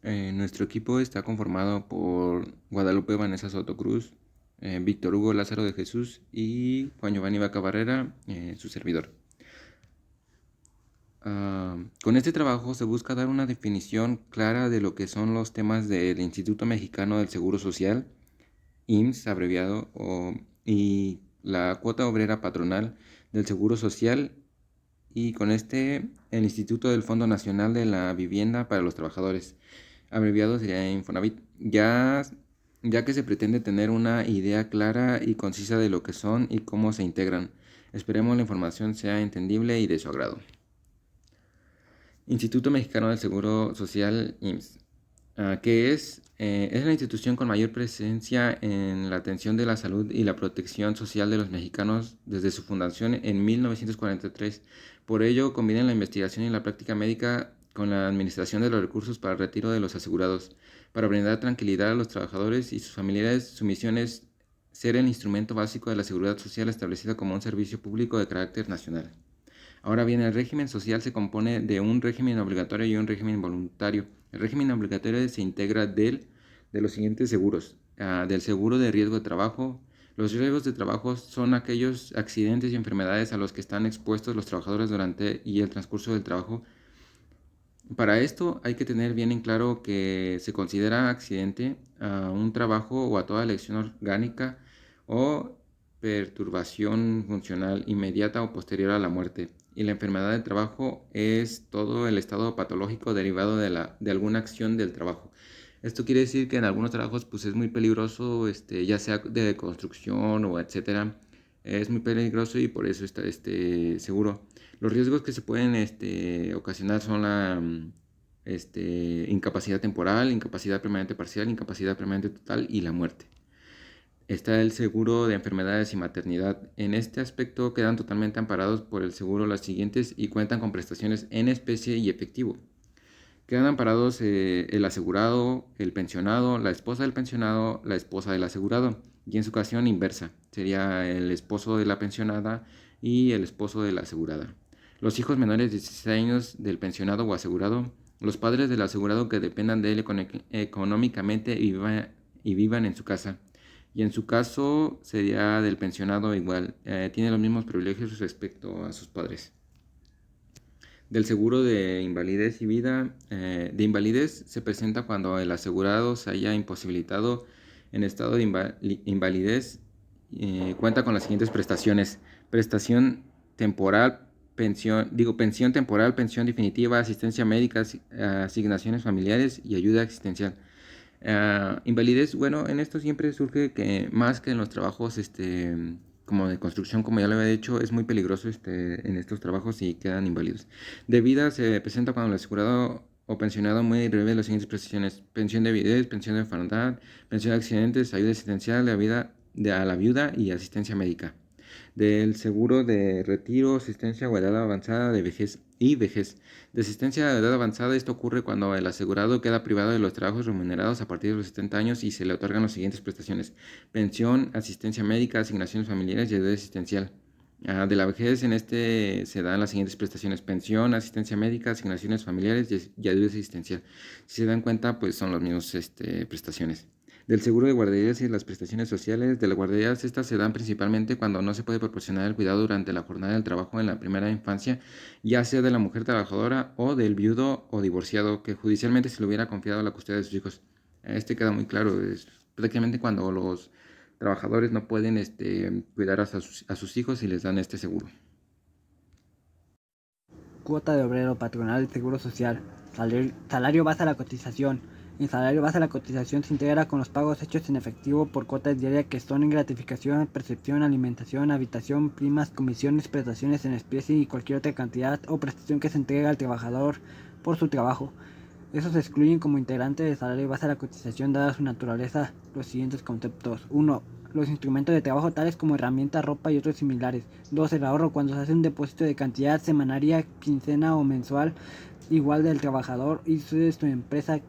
Nuestro equipo está conformado por Guadalupe Vanessa Soto Cruz, Víctor Hugo Lázaro de Jesús y Juan Giovanni Vaca Barrera, su servidor. Con este trabajo se busca dar una definición clara de lo que son los temas del Instituto Mexicano del Seguro Social, IMSS abreviado, y la cuota obrera patronal del Seguro Social, y con este el Instituto del Fondo Nacional de la Vivienda para los Trabajadores, abreviado sería Infonavit, ya que se pretende tener una idea clara y concisa de lo que son y cómo se integran. Esperemos la información sea entendible y de su agrado. Instituto Mexicano del Seguro Social, IMSS. ¿Qué es? Es la institución con mayor presencia en la atención de la salud y la protección social de los mexicanos desde su fundación en 1943. Por ello, combina la investigación y la práctica médica con la administración de los recursos para el retiro de los asegurados. Para brindar tranquilidad a los trabajadores y sus familiares, su misión es ser el instrumento básico de la seguridad social establecida como un servicio público de carácter nacional. Ahora bien, el régimen social se compone de un régimen obligatorio y un régimen voluntario. El régimen obligatorio se integra de los siguientes seguros. Del seguro de riesgo de trabajo. Los riesgos de trabajo son aquellos accidentes y enfermedades a los que están expuestos los trabajadores durante y el transcurso del trabajo. Para esto hay que tener bien en claro que se considera accidente a un trabajo o a toda lesión orgánica o perturbación funcional inmediata o posterior a la muerte. Y la enfermedad del trabajo es todo el estado patológico derivado de alguna acción del trabajo. Esto quiere decir que en algunos trabajos pues es muy peligroso, ya sea de construcción o etcétera. Es muy peligroso y por eso está seguro. Los riesgos que se pueden ocasionar son la incapacidad temporal, incapacidad permanente parcial, incapacidad permanente total y la muerte. Está el seguro de enfermedades y maternidad. En este aspecto quedan totalmente amparados por el seguro las siguientes y cuentan con prestaciones en especie y efectivo. Quedan amparados el asegurado, el pensionado, la esposa del pensionado, la esposa del asegurado, y en su ocasión inversa, sería el esposo de la pensionada y el esposo de la asegurada. Los hijos menores de 16 años del pensionado o asegurado, los padres del asegurado que dependan de él económicamente y vivan en su casa. Y en su caso sería del pensionado igual, tiene los mismos privilegios respecto a sus padres. Del seguro de invalidez y vida. De invalidez se presenta cuando el asegurado se haya imposibilitado en estado de invalidez. Cuenta con las siguientes prestaciones: prestación temporal, pensión temporal, pensión definitiva, asistencia médica, asignaciones familiares y ayuda existencial. Invalidez, bueno, en esto siempre surge que más que en los trabajos como de construcción, como ya lo había dicho, es muy peligroso en estos trabajos y quedan inválidos. De vida se presenta cuando el asegurado o pensionado muere y recibe las siguientes prestaciones: pensión de viudez, pensión de orfandad, pensión de accidentes, ayuda asistencial a la viuda y asistencia médica. Del seguro de retiro, asistencia o edad avanzada de vejez y vejez. De asistencia de edad avanzada, esto ocurre cuando el asegurado queda privado de los trabajos remunerados a partir de los 70 años y se le otorgan las siguientes prestaciones: pensión, asistencia médica, asignaciones familiares y ayuda asistencial. De la vejez, en se dan las siguientes prestaciones: pensión, asistencia médica, asignaciones familiares y ayuda asistencial. Si se dan cuenta, pues son las mismas prestaciones. Del seguro de guarderías y las prestaciones sociales. De las guarderías, estas se dan principalmente cuando no se puede proporcionar el cuidado durante la jornada del trabajo en la primera infancia, ya sea de la mujer trabajadora o del viudo o divorciado que judicialmente se le hubiera confiado la custodia de sus hijos. Queda muy claro, es prácticamente cuando los trabajadores no pueden cuidar a sus hijos y les dan este seguro. Cuota de obrero patronal del Seguro Social. Salario base a la cotización. El salario base a la cotización se integra con los pagos hechos en efectivo por cuotas diarias que son en gratificación, percepción, alimentación, habitación, primas, comisiones, prestaciones en especie y cualquier otra cantidad o prestación que se entrega al trabajador por su trabajo. Esos se excluyen como integrante del salario base a la cotización dada su naturaleza los siguientes conceptos. 1. Los instrumentos de trabajo tales como herramientas, ropa y otros similares. 2. El ahorro cuando se hace un depósito de cantidad semanaria, quincena o mensual igual del trabajador y de su empresa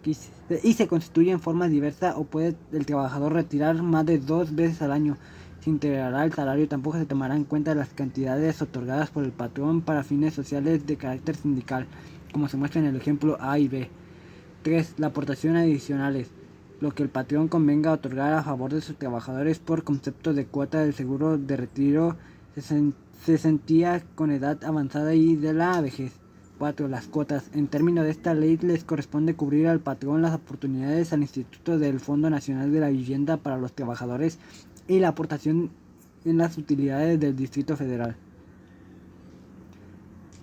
y se constituye en forma diversa o puede el trabajador retirar más de 2 veces al año. Se integrará el salario, tampoco se tomará en cuenta las cantidades otorgadas por el patrón para fines sociales de carácter sindical, como se muestra en el ejemplo A y B. 3. La aportación adicionales, lo que el patrón convenga otorgar a favor de sus trabajadores por concepto de cuota del seguro de retiro, cesantía con edad avanzada y de la vejez. 4. Las cuotas. En términos de esta ley les corresponde cubrir al patrón las oportunidades al Instituto del Fondo Nacional de la Vivienda para los Trabajadores y la aportación en las utilidades del Distrito Federal.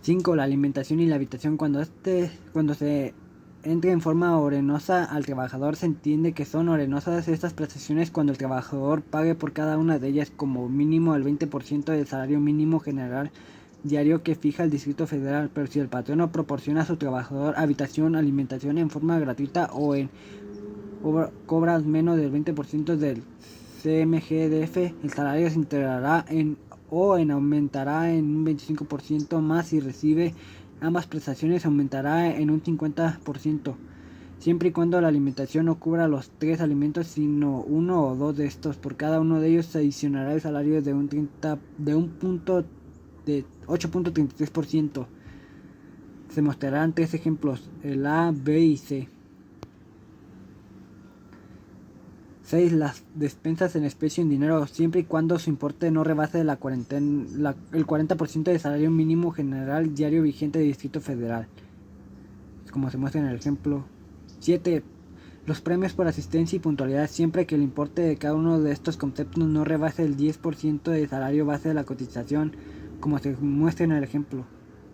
5. La alimentación y la habitación. Cuando se entre en forma onerosa al trabajador, se entiende que son onerosas estas prestaciones cuando el trabajador pague por cada una de ellas como mínimo el 20% del salario mínimo general diario que fija el Distrito Federal, pero si el patrono proporciona a su trabajador habitación, alimentación en forma gratuita o en cobras menos del 20% del CMGDF, el salario se integrará en aumentará en un 25% más. Si recibe ambas prestaciones aumentará en un 50%, siempre y cuando la alimentación no cubra los 3 alimentos sino uno o dos de estos. Por cada uno de ellos se adicionará el salario de 8.33%. Se mostrarán 3 ejemplos, el A, B y C. 6. Las despensas en especie en dinero, siempre y cuando su importe no rebase el 40% del salario mínimo general diario vigente del Distrito Federal, como se muestra en el ejemplo. 7. Los premios por asistencia y puntualidad, siempre que el importe de cada uno de estos conceptos no rebase el 10% del salario base de la cotización, como se muestra en el ejemplo.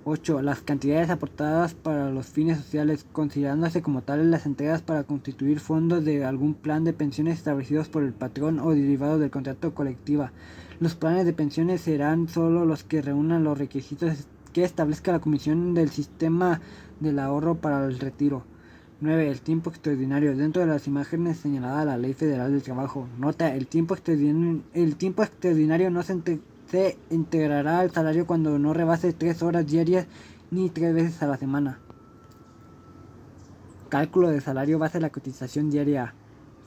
8. Las cantidades aportadas para los fines sociales, considerándose como tales las entregas para constituir fondos de algún plan de pensiones establecidos por el patrón o derivados del contrato colectiva. Los planes de pensiones serán solo los que reúnan los requisitos que establezca la Comisión del Sistema del Ahorro para el Retiro. 9. El tiempo extraordinario. Dentro de las imágenes señaladas la Ley Federal del Trabajo. Nota: el tiempo extraordinario no se integrará al salario cuando no rebase 3 horas diarias ni 3 veces a la semana. Cálculo de salario base de la cotización diaria,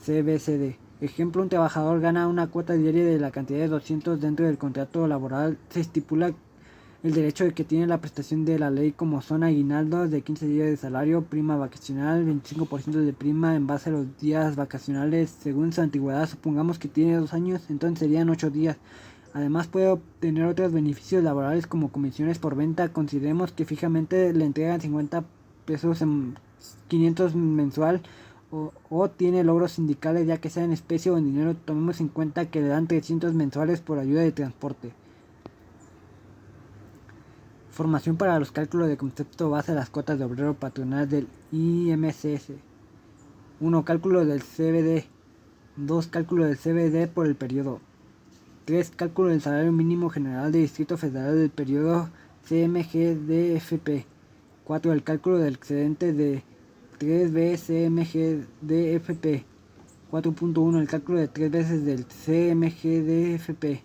CBCD. Ejemplo: un trabajador gana una cuota diaria de la cantidad de 200 dentro del contrato laboral. Se estipula el derecho de que tiene la prestación de la ley, como son aguinaldos de 15 días de salario, prima vacacional, 25% de prima en base a los días vacacionales según su antigüedad. Supongamos que tiene 2 años, entonces serían 8 días. Además puede obtener otros beneficios laborales como comisiones por venta. Consideremos que fijamente le entregan 50 pesos en 500 mensual o tiene logros sindicales, ya que sea en especie o en dinero. Tomemos en cuenta que le dan 300 mensuales por ayuda de transporte. Formación para los cálculos de concepto base de las cuotas de obrero patronal del IMSS. 1. Cálculo del CBD. 2. Cálculo del CBD por el periodo. 3. Cálculo del salario mínimo general del Distrito Federal del periodo CMGDFP. 4. El cálculo del excedente de 3B CMGDFP. 4.1. El cálculo de 3 veces del CMGDFP.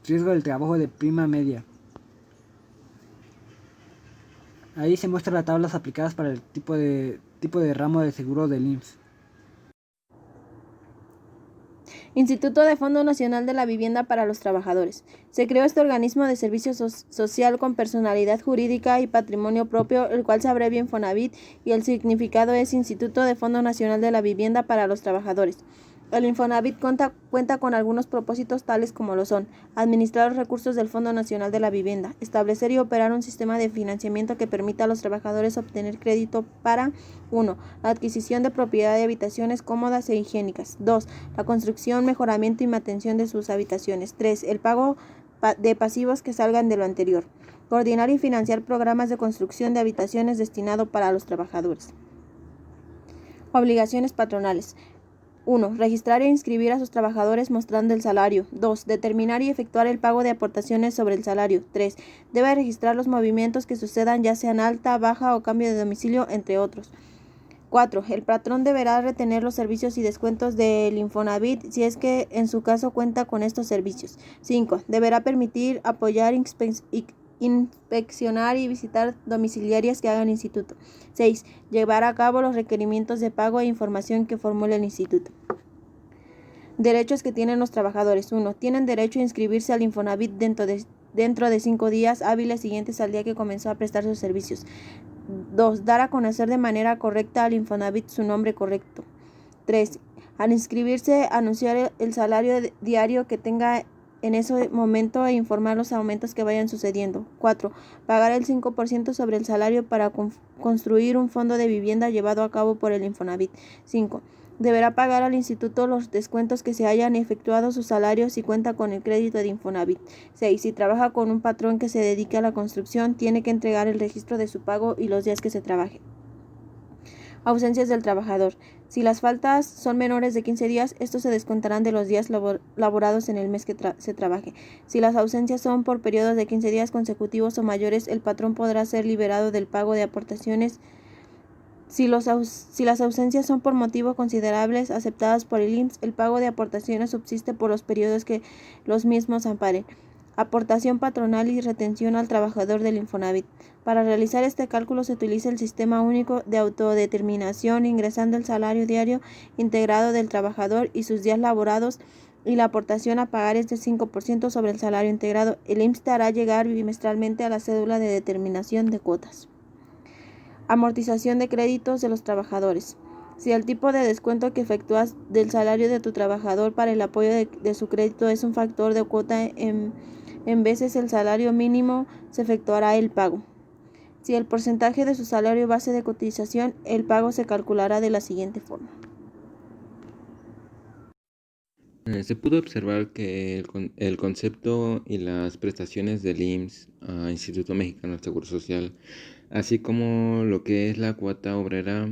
Riesgo del trabajo de prima media. Ahí se muestran las tablas aplicadas para el tipo de ramo de seguro del IMSS. Instituto de Fondo Nacional de la Vivienda para los Trabajadores. Se creó este organismo de servicio social con personalidad jurídica y patrimonio propio, el cual se abrevia Infonavit, y el significado es Instituto de Fondo Nacional de la Vivienda para los Trabajadores. El Infonavit cuenta con algunos propósitos tales como lo son: administrar los recursos del Fondo Nacional de la Vivienda, establecer y operar un sistema de financiamiento que permita a los trabajadores obtener crédito para 1. La adquisición de propiedad de habitaciones cómodas e higiénicas. 2. La construcción, mejoramiento y mantención de sus habitaciones. 3. El pago de pasivos que salgan de lo anterior. Coordinar y financiar programas de construcción de habitaciones destinado para los trabajadores. Obligaciones patronales. 1. Registrar e inscribir a sus trabajadores mostrando el salario. 2. Determinar y efectuar el pago de aportaciones sobre el salario. 3. Debe registrar los movimientos que sucedan, ya sean alta, baja o cambio de domicilio, entre otros. 4. El patrón deberá retener los servicios y descuentos del Infonavit si es que en su caso cuenta con estos servicios. 5. Deberá permitir, apoyar, inspeccionar y visitar domiciliarias que hagan instituto. 6. Llevar a cabo los requerimientos de pago e información que formule el instituto. Derechos que tienen los trabajadores. 1. Tienen derecho a inscribirse al Infonavit dentro de 5 días hábiles siguientes al día que comenzó a prestar sus servicios. 2. Dar a conocer de manera correcta al Infonavit su nombre correcto. 3. Al inscribirse, anunciar el salario diario que tenga en ese momento e informar los aumentos que vayan sucediendo. 4. Pagar el 5% sobre el salario para construir un fondo de vivienda llevado a cabo por el Infonavit. 5. Deberá pagar al instituto los descuentos que se hayan efectuado su salario si cuenta con el crédito de Infonavit. 6. Si trabaja con un patrón que se dedique a la construcción, tiene que entregar el registro de su pago y los días que se trabaje. Ausencias del trabajador. Si las faltas son menores de 15 días, estos se descontarán de los días laborados en el mes que se trabaje. Si las ausencias son por periodos de 15 días consecutivos o mayores, el patrón podrá ser liberado del pago de aportaciones. Si las ausencias son por motivos considerables aceptadas por el IMSS, el pago de aportaciones subsiste por los periodos que los mismos amparen. Aportación patronal y retención al trabajador del Infonavit. Para realizar este cálculo se utiliza el Sistema Único de Autodeterminación, ingresando el salario diario integrado del trabajador y sus días laborados, y la aportación a pagar es del 5% sobre el salario integrado. El IMSS te hará llegar bimestralmente a la cédula de determinación de cuotas. Amortización de créditos de los trabajadores. Si el tipo de descuento que efectúas del salario de tu trabajador para el apoyo de su crédito es un factor de cuota en veces el salario mínimo, se efectuará el pago. Si el porcentaje de su salario base de cotización, el pago se calculará de la siguiente forma. Se pudo observar que el concepto y las prestaciones del IMSS, Instituto Mexicano del Seguro Social, así como lo que es la cuota obrera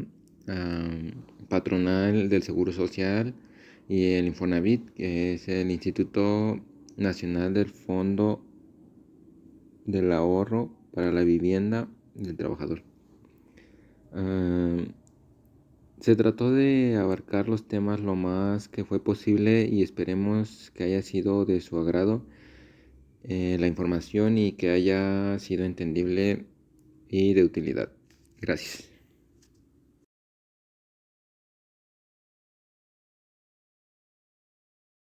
patronal del Seguro Social y el Infonavit, que es el Instituto Nacional del Fondo del Ahorro para la Vivienda del Trabajador. Se trató de abarcar los temas lo más que fue posible y esperemos que haya sido de su agrado la información y que haya sido entendible y de utilidad. Gracias.